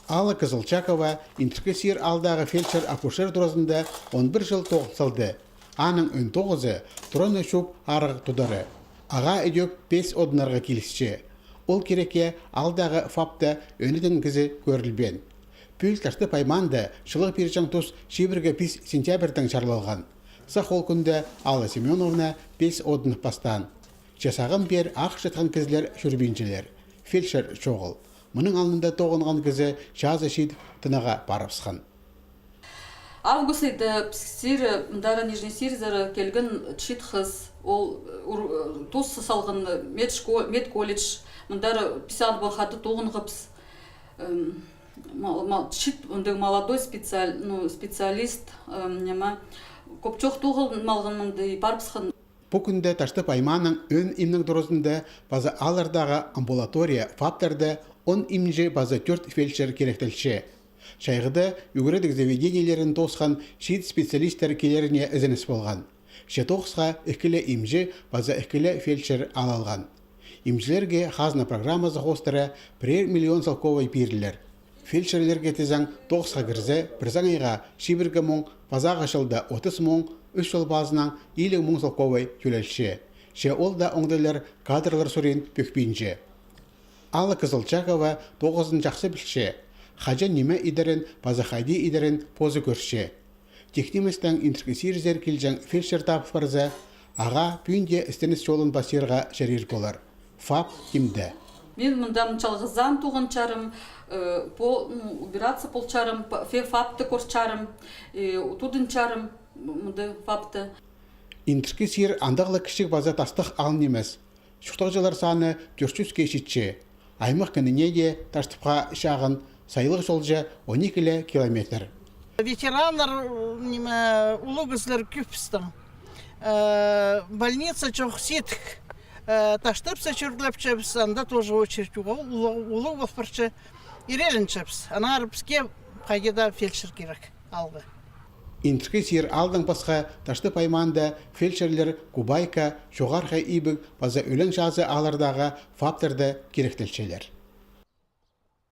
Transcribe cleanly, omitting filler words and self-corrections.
Алла Кызылчакова интркесир алдағы фельдшер-акушер тұрасында 11 жыл тоғытсылды. Аның 19-ы тұрын өшіп арғы тұдары. Аға өдеп 5 одынарға келісші. Ол кереке алдағы фапта өнідің кізі көрілбен. Пүл ташты пайманды шылық перчан тұс шебірге 5 сентябрьдің шарлалған. Сақ ол күнді Алла Семеновна 5 одынық бастан. Жасағын бер ақ жатқан кізлер жүрбеншілер. Фельдшер шоғыл. Мұның алнында тоғынған кізі жазы шейд тынаға барыпсқан. Август еді психсир, мдара нижний сирзары келген чит қыз. Ол тұс салғын мед колледж. Мдара 50 бақаты тоғын ғыпс. Чит молодой специалист. Көпчоқ тоғыл малғынмынды барыпсқан. Бұл күнде ташты пайманың өн имнің дұрысында база алардағы амбулатория фаптарды 10 имнже база 4 фельдшер керектелші. Шайғыда үгіредік заведениелерін тосқан шейд специалистер келеріне ізініс болған. Шетоқсқа үкілі имжі база үкілі фельдшер алалған. Имжілерге қазына программазы қостыры 1 миллион салковай пейірлер. Фельдшерлерге тезаң 9-ға кірзі, бірзаң айға шибіргі мұң, базаға шылда 30 мұң, 3 жыл базынан 50 мұң салковай төлелші. Ше ол да оңдайлар кадрлар сұрен пөкпейінже. Алла Кызылчакова 9-ын жақсы білші. Хажа неме идерін, база хайди идерін позы көрші. Техниместен интркесирзер келжен фельдшер тапы барза, аға пүйінде істеніс жолын басырға жарер болар. ФАП кімді? Мен мұндам чалғызан туғын чарым, убираться пол чарым, ФАПты көрс чарым, тудын чарым, мұнды ФАПты. Интркесир андағылы кішік база тастық алын емес. Шуқтақ жылар саны 400 кешітші. Аймақ күніне де таштыпқа шағын сайлық жолжа 12 километр. Ветерандар улы кізлер көпістің. Больница жоқ сетік. Таштырпса чүрләп чәпіс, анда тоже очередь улы олпырчы ирелін чәпіс. Ана арыпске қайгеда фельдшер керек алғы. Интркесир алдың басқа ташты пайманда фельдшерлер Кубайка, жоғарғы ибік база өлің жазы алардағы фаптерді керектелшелер.